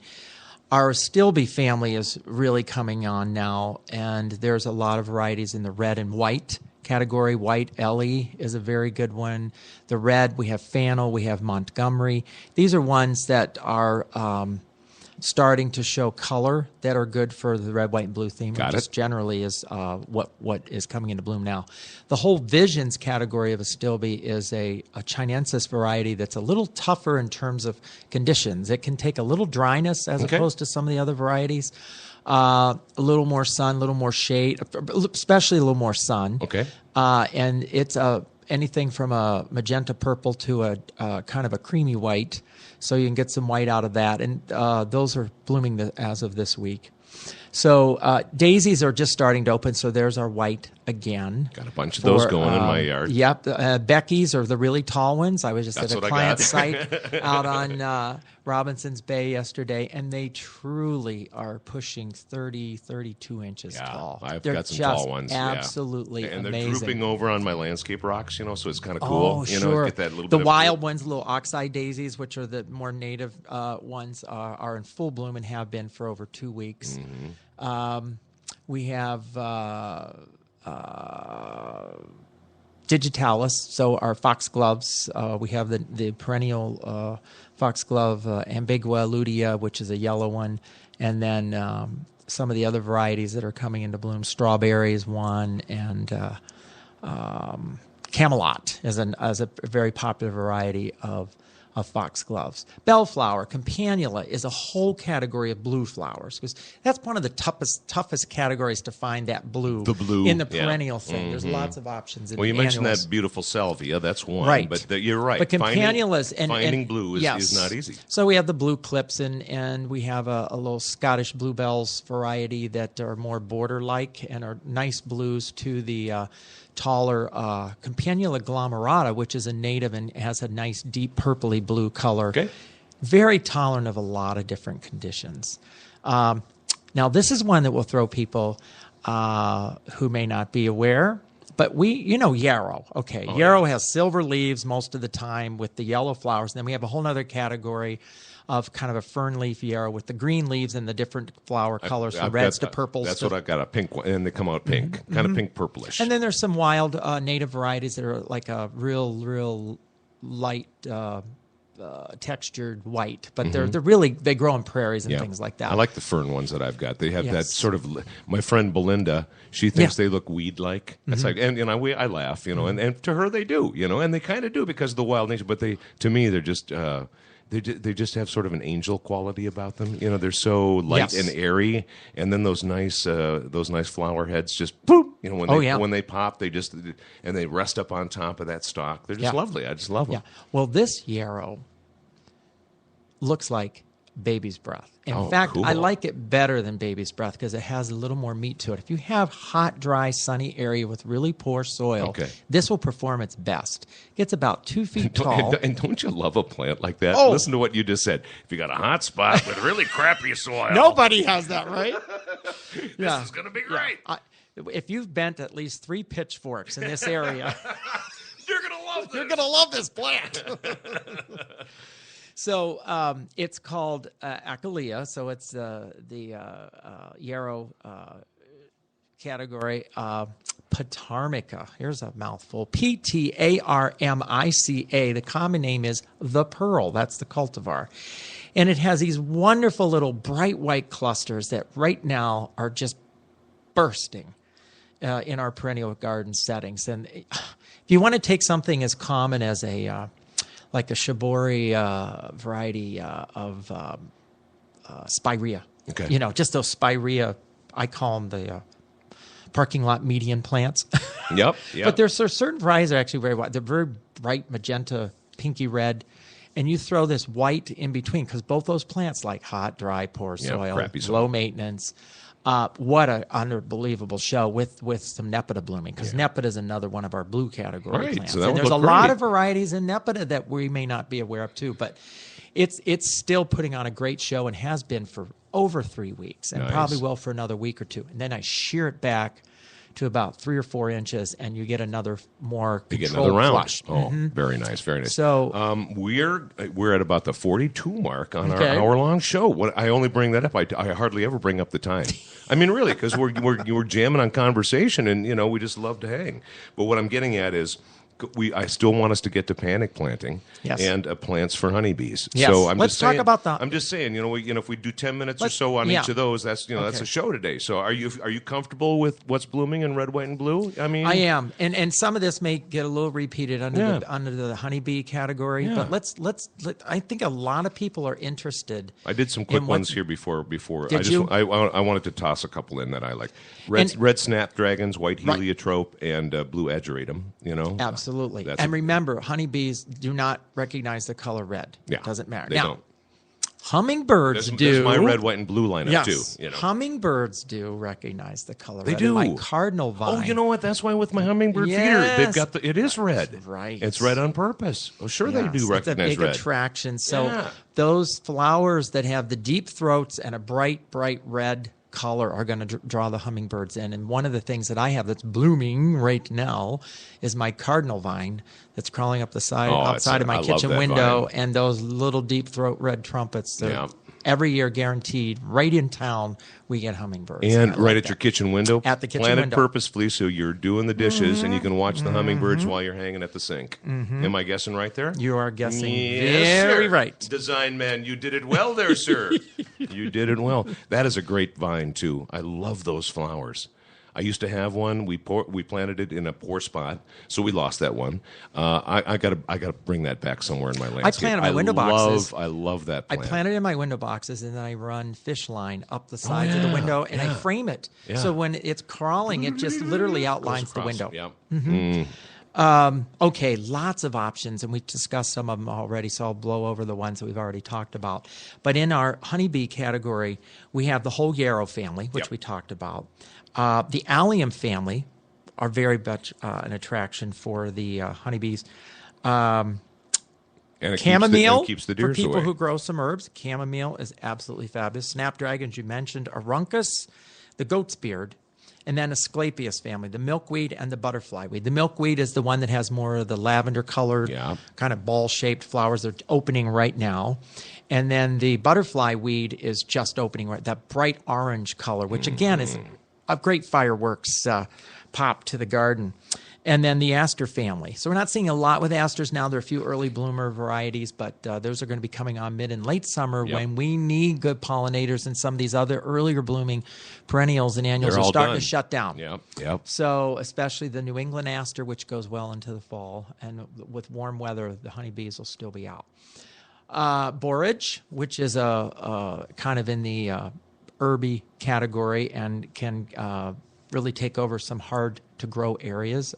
Our Stilby family is really coming on now, and there's a lot of varieties in the red and white category. White Ellie is a very good one. The red, we have Fannel, we have Montgomery. These are ones that are starting to show color that are good for the red, white, and blue theme. Got Just it. generally is what is coming into bloom now. The whole Visions category of a Stilby is a Chinensis variety that's a little tougher in terms of conditions. It can take a little dryness as opposed to some of the other varieties. A little more sun, a little more shade, especially a little more sun. Okay. And it's anything from a magenta purple to a kind of a creamy white. So you can get some white out of that. And those are blooming as of this week. So daisies are just starting to open. So there's our white again. Got a bunch of those going in my yard. Yep. Becky's are the really tall ones. I was just at a client site out on Robinson's Bay yesterday, and they truly are pushing 30, 32 inches tall. I've They're got some just tall ones. Absolutely and amazing. they're drooping over on my landscape rocks, you know, so it's kind of cool. Oh, you sure. know, get that little the bit wild of ones, little oxeye daisies, which are the more native ones, are in full bloom and have been for over 2 weeks. We have digitalis, so our foxgloves. We have the perennial foxglove ambigua lutea, which is a yellow one, and then some of the other varieties that are coming into bloom. Strawberry is one, and Camelot is a very popular variety of foxgloves. Bellflower, Campanula is a whole category of blue flowers, because that's one of the toughest categories to find that blue. The blue in the perennial thing. There's lots of options. Well, you mentioned annuals. that beautiful salvia. That's one. Right. But you're right. But Campanulas finding blue is not easy. So we have the blue clips, and we have a little Scottish bluebells variety that are more border-like and are nice blues to the taller Campanula glomerata, which is a native and has a nice deep purpley blue color. Okay. Very tolerant of a lot of different conditions. Now, this is one that will throw people who may not be aware. But yarrow. Okay, yarrow has silver leaves most of the time with the yellow flowers. And then we have a whole other category of kind of a fern leaf yarrow with the green leaves and the different flower colors from reds to purples. That's what I've got, a pink one, and they come out pink, kind of pink purplish. And then there's some wild native varieties that are like a real light textured white, but they're really, they grow in prairies and things like that. I like the fern ones that I've got. They have that sort of. My friend Belinda, she thinks they look weed-like. It's like, and I laugh, and to her they do, and they kind of do because of the wild nature. But to me, they're just. They just have sort of an angel quality about them. They're so light and airy, and then those nice flower heads just boop. When they pop, they just and they rest up on top of that stalk. They're just lovely. I just love them. Yeah. Well, this yarrow looks like baby's breath. In fact, cool. I like it better than baby's breath because it has a little more meat to it. If you have hot, dry, sunny area with really poor soil, this will perform its best. It gets about 2 feet tall. And don't you love a plant like that? Oh. Listen to what you just said. If you got a hot spot with really crappy soil. Nobody has that, right? This is going to be great. If you've bent at least 3 pitchforks in this area, you're going to love this. You're going to love this plant. So it's called Achillea. So it's the yarrow category. Ptarmica. Here's a mouthful. Ptarmica. The common name is the pearl. That's the cultivar. And it has these wonderful little bright white clusters that right now are just bursting in our perennial garden settings. And if you want to take something as common as like a shibori variety of spirea. Okay. Just those spirea, I call them the parking lot median plants. Yep. But there's certain varieties that are actually very white. They're very bright magenta, pinky red. And you throw this white in between because both those plants like hot, dry, poor soil, crappy soil. low maintenance. What an unbelievable show with some Nepeta blooming because Nepeta is another one of our blue category plants. So and there's a lot of varieties in Nepeta that we may not be aware of too, but it's still putting on a great show and has been for over 3 weeks and probably will for another week or two. And then I shear it back to about 3 or 4 inches, and you get another more controlled flush. Very nice, very nice. So we're at about the 42 mark on our hour-long show. I only bring that up. I hardly ever bring up the time. I mean, really, because we're jamming on conversation, and we just love to hang. But what I'm getting at is, I still want us to get to panic planting and plants for honeybees. Yes. So Let's talk about that. I'm just saying, if we do 10 minutes or so on each of those, that's that's a show today. So are you comfortable with what's blooming in red, white, and blue? I mean, I am, and some of this may get a little repeated under the honeybee category. Yeah. But I think a lot of people are interested. I did some quick ones here before. Did you? I wanted to toss a couple in that I like. Red snapdragons, white heliotrope, and blue ageratum. Absolutely. And remember, honeybees do not recognize the color red. Yeah, doesn't matter. They don't. Hummingbirds do. That's my red, white, and blue lineup too. Hummingbirds do recognize the color they red. do. My cardinal vine. Oh, you know what? That's why with my hummingbird feeder, they've got it is red. That's right. It's red on purpose. Oh, sure they do recognize it's a big red. attraction. So those flowers that have the deep throats and a bright red color are going to draw the hummingbirds in. And one of the things that I have that's blooming right now is my cardinal vine that's crawling up the side outside of my kitchen window, and those little deep throat red trumpets. Every year, guaranteed, right in town, we get hummingbirds. And right at your kitchen window, at the kitchen planted window, purposefully, so you're doing the dishes and you can watch the hummingbirds while you're hanging at the sink. Am I guessing right there? You are guessing very right. Design man, you did it well there, sir. You did it well. That is a great vine too. I love those flowers. I used to have one. We planted it in a poor spot, so we lost that one. I gotta bring that back somewhere in my landscape. I planted my window boxes. I love that plant. I planted in my window boxes, and then I run fish line up the sides of the window, and I frame it. So when it's crawling, it just literally outlines the window. Okay, lots of options, and we've discussed some of them already, so I'll blow over the ones that we've already talked about. But in our honeybee category, we have the whole yarrow family, which we talked about. The allium family are very much an attraction for the honeybees. And chamomile keeps the deers for people away. who grow some herbs. Chamomile is absolutely fabulous. Snapdragons, you mentioned, Aruncus, the goat's beard, and then Asclepias family, the milkweed and the butterfly weed. The milkweed is the one that has more of the lavender-colored, kind of ball-shaped flowers. They're opening right now. And then the butterfly weed is just opening right, that bright orange color, which again is a great fireworks pop to the garden. And then the aster family. So we're not seeing a lot with asters now. There are a few early bloomer varieties, but those are going to be coming on mid and late summer when we need good pollinators, and some of these other earlier blooming perennials and annuals are starting to shut down. Yep. So especially the New England aster, which goes well into the fall, and with warm weather, the honeybees will still be out. Borage, which is a kind of in the herby category and can really take over some hard to grow areas.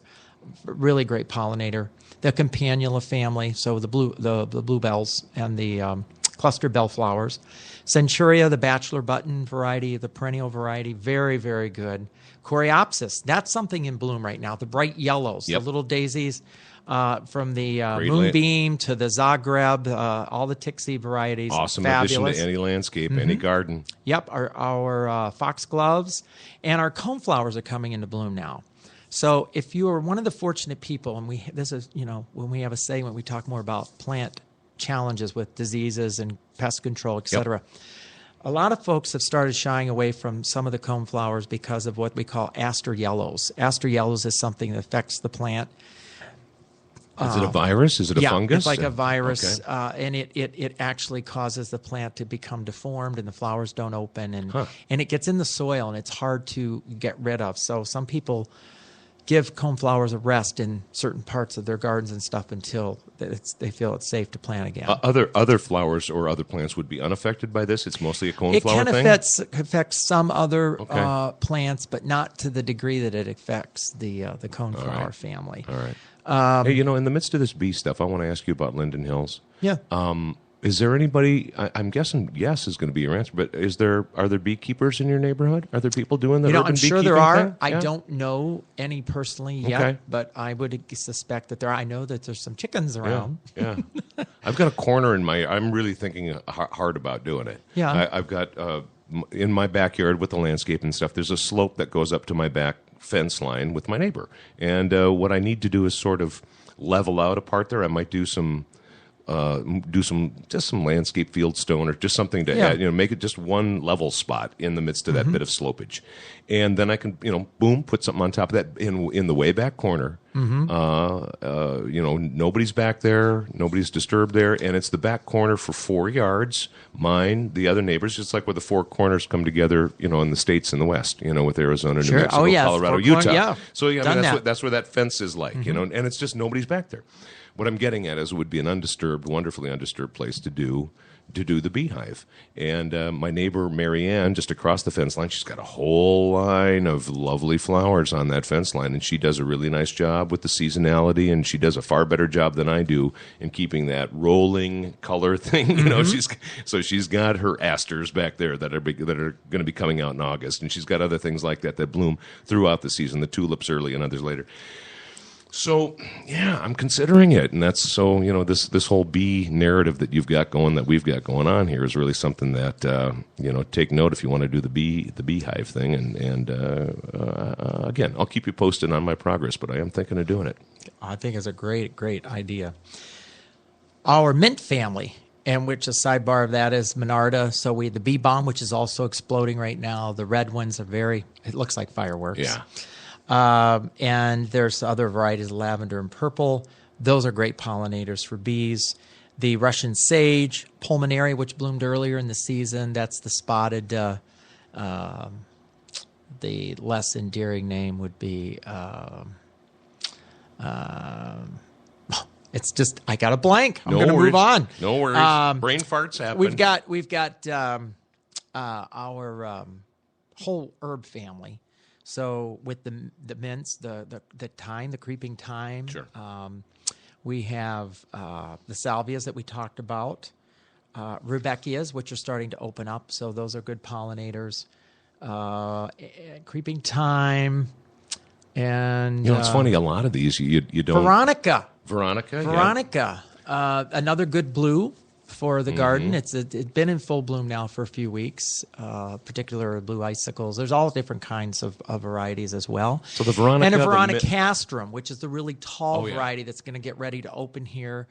Really great pollinator. The Campanula family, so the bluebells and the cluster bellflowers. Centuria, the bachelor button variety, the perennial variety, very, very good. Coreopsis, that's something in bloom right now. The bright yellows, the little daisies, from the Moonbeam to the Zagreb, all the Tixie varieties. Awesome fabulous. addition to any landscape, any garden. Yep, our foxgloves and our coneflowers are coming into bloom now. So if you are one of the fortunate people, and this is, when we have a segment, we talk more about plant challenges with diseases and pest control, et cetera. A lot of folks have started shying away from some of the coneflowers because of what we call aster yellows. Aster yellows is something that affects the plant. Is it a virus? Is it a fungus? It's like a virus, and it actually causes the plant to become deformed, and the flowers don't open, and it gets in the soil, and it's hard to get rid of. So some people give coneflowers a rest in certain parts of their gardens and stuff until they feel it's safe to plant again. Other flowers or other plants would be unaffected by this? It's mostly a coneflower thing? It can affect some other plants, but not to the degree that it affects the coneflower family. All right. Hey, in the midst of this bee stuff, I want to ask you about Linden Hills. Yeah. Is there anybody? I'm guessing yes is going to be your answer. But are there beekeepers in your neighborhood? Are there people doing the urban I'm sure beekeeping there are. thing? I don't know any personally yet, but I would suspect that there are. I know that there's some chickens around. Yeah. I've got a corner I'm really thinking hard about doing it. Yeah. I've got in my backyard with the landscape and stuff. There's a slope that goes up to my back fence line with my neighbor, and what I need to do is sort of level out a part there. I might do some landscape field stone or just something to add, make it just one level spot in the midst of that bit of slopage, and then I can put something on top of that in the way back corner. Nobody's back there, nobody's disturbed there, and it's the back corner for 4 yards. Mine, the other neighbors, just like where the four corners come together, in the states in the West, with Arizona, New Mexico, Colorado, Utah. So that's where that fence is like, and it's just nobody's back there. What I'm getting at is it would be an wonderfully undisturbed place to do the beehive. And my neighbor, Marianne, just across the fence line, she's got a whole line of lovely flowers on that fence line, and she does a really nice job with the seasonality, and she does a far better job than I do in keeping that rolling color thing. She's got her asters back there that are going to be coming out in August, and she's got other things like that bloom throughout the season, the tulips early and others later. So, I'm considering it, and that's this whole bee narrative that we've got going on here is really something that take note if you want to do the beehive thing, and again, I'll keep you posted on my progress, but I am thinking of doing it. I think it's a great idea. Our mint family, and which a sidebar of that is Monarda. So the bee balm, which is also exploding right now. The red ones are it looks like fireworks. Yeah. And there's other varieties, lavender and purple. Those are great pollinators for bees. The Russian sage, pulmonary, which bloomed earlier in the season. That's the spotted. The less endearing name would be. It's just I got a blank. I'm going to move on. No worries. Brain farts happen. We've got our whole herb family. So with the mints, the thyme, the creeping thyme, sure. We have the salvias that we talked about, rudbeckias, which are starting to open up. So those are good pollinators. Creeping thyme, and it's funny. A lot of these you don't. Veronica, another good blue for the garden. It's been in full bloom now for a few weeks, particular blue icicles. There's all different kinds of varieties as well. So the Veronica. And a Veronicastrum, which is the really tall variety that's going to get ready to open here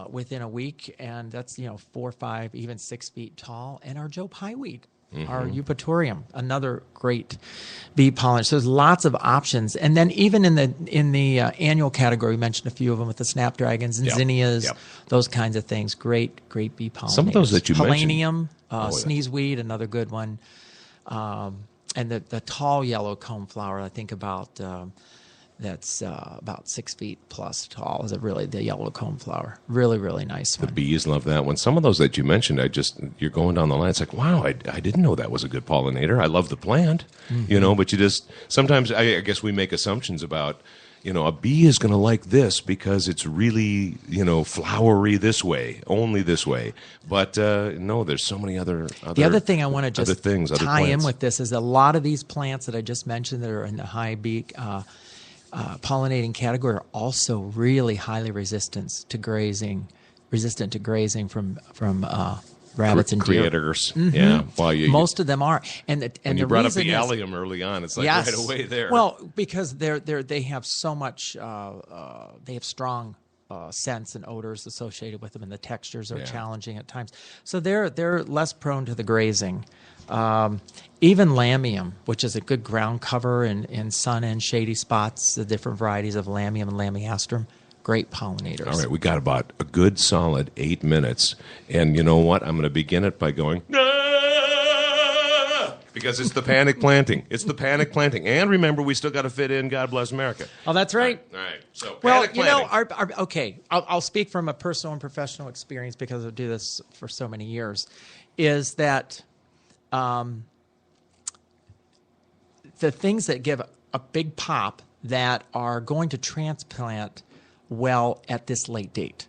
within a week. And that's, 4, 5, even 6 feet tall. And our Joe Pyeweed. our eupatorium, another great bee pollinator. So there's lots of options. And then even in the annual category, we mentioned a few of them with the snapdragons and zinnias, those kinds of things. Great bee pollinators. Some of those that you mentioned. Sneezeweed, another good one. And the tall yellow coneflower, I think about that's about 6 feet plus tall. Is it really the yellow coneflower? Really, really nice one. The bees love that one. Some of those that you mentioned, you're going down the line. It's like, wow, I didn't know that was a good pollinator. I love the plant, but you just sometimes I guess we make assumptions about. A bee is going to like this because it's really, flowery this way, only this way. But no, there's so many other. The other thing I want to just tie in with this is a lot of these plants that I just mentioned that are in the high bee pollinating category are also really highly resistant to grazing from rabbits and deer. Critters. Yeah. Well, most of them are. And you brought up the allium early on. It's like right away there. Well, because they have so much, they have strong scents and odors associated with them, and the textures are challenging at times. So they're less prone to the grazing. Even lamium, which is a good ground cover in sun and shady spots, the different varieties of lamium and lamiastrum, great pollinators. All right, we got about a good solid 8 minutes. And you know what? I'm going to begin it by going, "Ah!" because it's the panic planting. It's the panic planting. And remember, we still got to fit in God Bless America. Oh, that's right. All right. So, well, panic planting. Okay, I'll speak from a personal and professional experience because I do this for so many years, is that the things that give a big pop that are going to transplant well at this late date.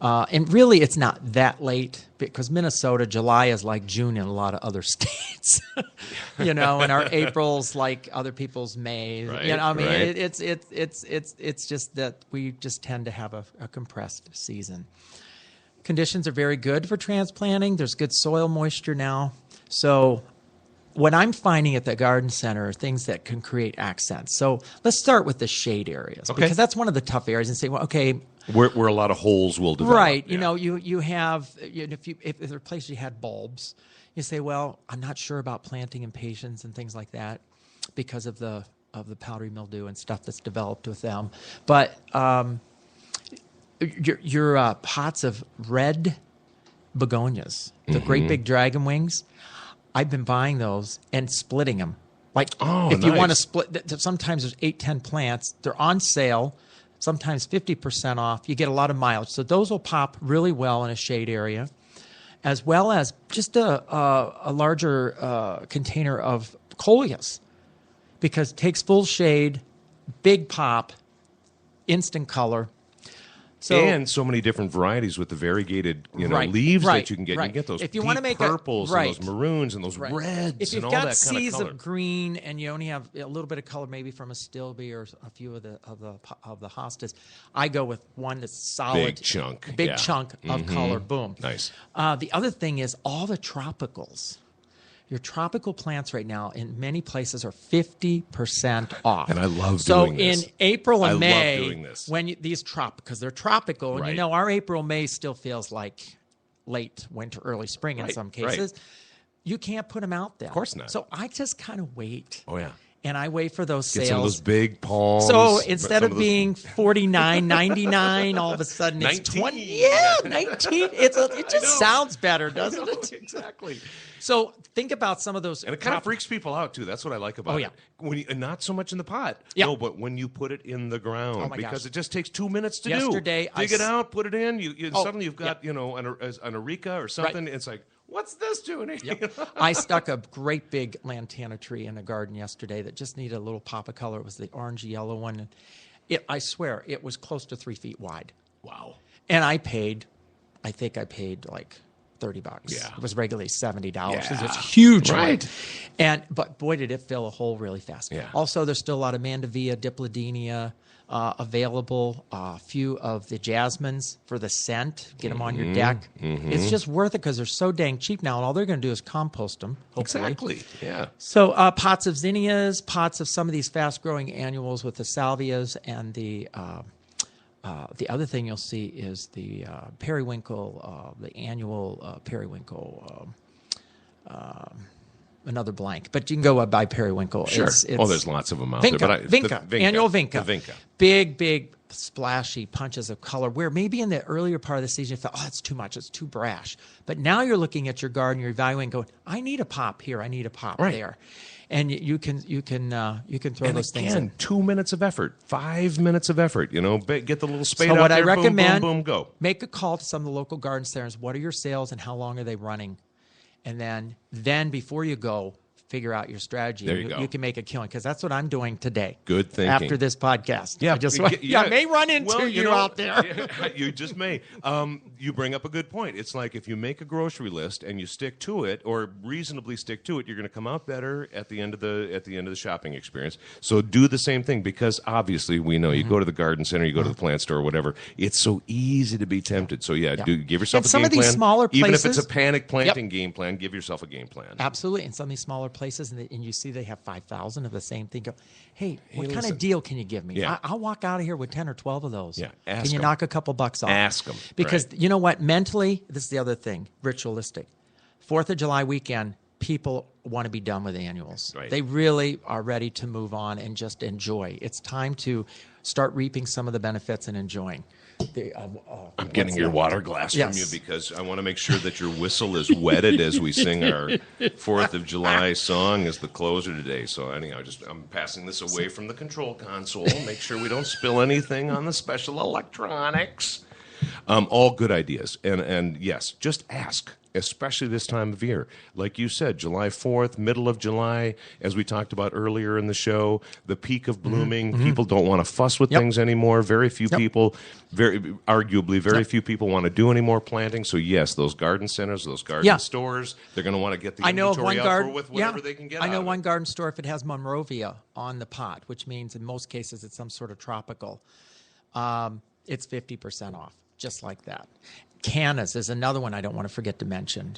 And really, it's not that late because Minnesota, July is like June in a lot of other states, and our April's like other people's May. Right, it's just that we just tend to have a compressed season. Conditions are very good for transplanting. There's good soil moisture now. So what I'm finding at the garden center are things that can create accents. So let's start with the shade areas because that's one of the tough areas and say, well, okay. Where a lot of holes will develop. Right. Yeah. You have, if there are places you had bulbs, you say, well, I'm not sure about planting impatiens and things like that because of the powdery mildew and stuff that's developed with them. But your pots of red begonias, the great big dragon wings, I've been buying those and splitting them. Like, if you want to split, sometimes there's 8-10 plants. They're on sale, sometimes 50% off. You get a lot of mileage. So those will pop really well in a shade area, as well as just a larger container of coleus, because it takes full shade, big pop, instant color. And so many different varieties with the variegated, leaves that you can get. You can get those deep purples and those maroons and those reds and all that kind of color. If you've got seas of green and you only have a little bit of color, maybe from a stilby or a few of the hostas, I go with one that's solid, big chunk of color. Boom, nice. The other thing is all the tropicals. Your tropical plants right now in many places are 50% off. And I love doing this. So in April and May, love doing this. when because they're tropical, and our April, May still feels like late winter, early spring in some cases, you can't put them out then. Of course not. So I just kind of wait. Oh, yeah. And I wait for those sales. Get some of those big palms. So instead of being $49.99, all of a sudden it's 20. Yeah, 19. It just sounds better, doesn't it? Exactly. So think about some of those. And it kind of freaks people out, too. That's what I like about it. And not so much in the pot. Yeah. No, but when you put it in the ground. Because it just takes 2 minutes to do. Dig it out, put it in. Suddenly you've got, an areca or something. Right. It's like, what's this doing here? Yep. I stuck a great big lantana tree in a garden yesterday that just needed a little pop of color. It was the orange yellow one. I swear, it was close to 3 feet wide. Wow. And I think I paid like $30. Yeah. It was regularly $70. Yeah. It's huge. Right. But boy, did it fill a hole really fast. Yeah. Also, there's still a lot of Mandevilla, Dipladenia available. A few of the jasmines for the scent. Get them on your deck. Mm-hmm. It's just worth it because they're so dang cheap now, and all they're going to do is compost them. Hopefully. Exactly. Yeah. So pots of zinnias, pots of some of these fast-growing annuals with the salvias, and the other thing you'll see is the periwinkle, the annual periwinkle another blank, but you can go by periwinkle. Sure. There's lots of them out there. But Vinca, annual Vinca. The Vinca. Big, splashy punches of color where maybe in the earlier part of the season you thought, oh, it's too much, it's too brash. But now you're looking at your garden, you're evaluating, going, I need a pop here, I need a pop there. And you can throw those things in. 2 minutes of effort, 5 minutes of effort. Get the little spade out what there. I recommend, boom, go. Make a call to some of the local garden centers. What are your sales and how long are they running? And then before you go, figure out your strategy. There you go. You can make a killing, because that's what I'm doing today. Good thinking. After this podcast. Yeah, I may run into you out there. You just may. You bring up a good point. It's like if you make a grocery list and you stick to it, or reasonably stick to it, you're going to come out better at the end of the shopping experience. So do the same thing, because obviously we know you go to the garden center, you go to the plant store, or whatever. It's so easy to be tempted. So give yourself a game plan. Some of these smaller places, even if it's a panic planting game plan, give yourself a game plan. Absolutely. And some of these smaller places, and you see they have 5,000 of the same thing. Go, hey, what kind of deal can you give me? Yeah. I'll walk out of here with 10 or 12 of those. Yeah, can you knock a couple bucks off? Ask them. Because you know what? Mentally, this is the other thing, ritualistic. 4th of July weekend, people want to be done with annuals. Right. They really are ready to move on and just enjoy. It's time to start reaping some of the benefits and enjoying. I'm getting your water glass from you because I want to make sure that your whistle is wetted as we sing our 4th of July song as the closer today. So anyhow, I'm passing this away from the control console. Make sure we don't spill anything on the special electronics. All good ideas. And yes, just ask. Especially this time of year. Like you said, July 4th, middle of July, as we talked about earlier in the show, the peak of blooming. Mm-hmm. People don't want to fuss with things anymore. Very few people, very few people want to do any more planting. So yes, those garden centers, those garden stores, they're going to want to get the inventory out with whatever they can get. I know one garden store, if it has Monrovia on the pot, which means in most cases it's some sort of tropical, it's 50% off, just like that. Cannas is another one I don't want to forget to mention.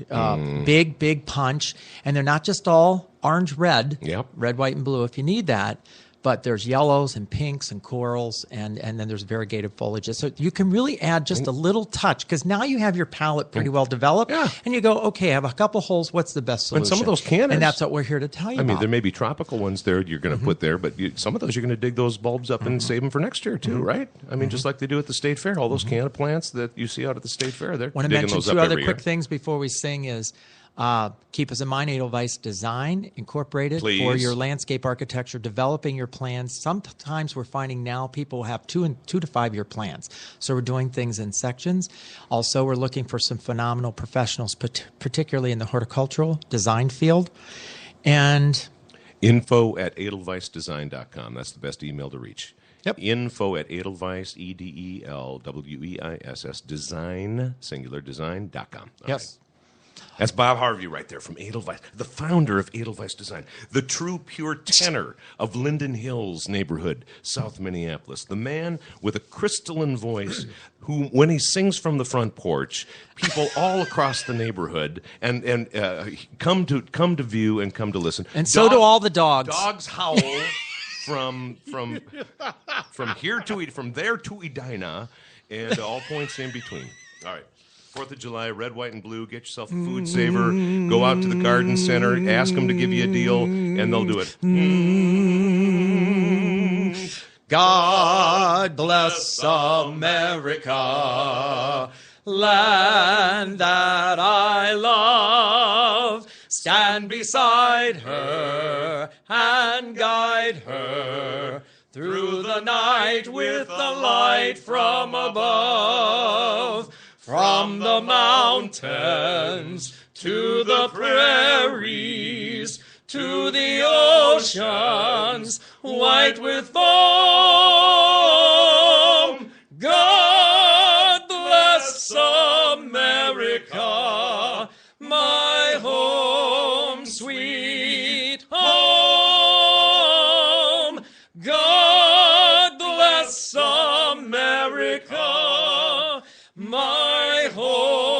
Big punch. And they're not just all orange, red, red, white, and blue if you need that. But there's yellows and pinks and corals, and then there's variegated foliages. So you can really add just a little touch, because now you have your palette pretty well developed. Yeah. And you go, okay, I have a couple holes. What's the best solution? And some of those cannas. And that's what we're here to tell you about. I mean, there may be tropical ones there you're going to put there, but some of those you're going to dig those bulbs up and save them for next year too, right? I mean, just like they do at the State Fair. All those canna plants that you see out at the State Fair, they're digging those up every year. I want to mention two other quick things before we sing is... keep us in mind, Edelweiss Design Incorporated for your landscape architecture, developing your plans. Sometimes we're finding now people have 2 to 5 year plans. So we're doing things in sections. Also, we're looking for some phenomenal professionals, particularly in the horticultural design field. And info@edelweissdesign.com. That's the best email to reach. Yep. Info@Edelweiss, EDELWEISS, design, singular design.com. Yes. Right. That's Bob Harvey right there from Edelweiss, the founder of Edelweiss Design, the true pure tenor of Linden Hills neighborhood, South Minneapolis, the man with a crystalline voice who, when he sings from the front porch, people all across the neighborhood and come to view and come to listen. And so do all the dogs. Dogs howl from there to Edina and all points in between. All right. 4th of July, red, white, and blue. Get yourself a food saver. Go out to the garden center. Ask them to give you a deal, and they'll do it. God bless America, land that I love. Stand beside her and guide her through the night with the light from above. From the mountains to the prairies to the oceans white with foam. God bless America, my home, sweet home. God bless America, my home.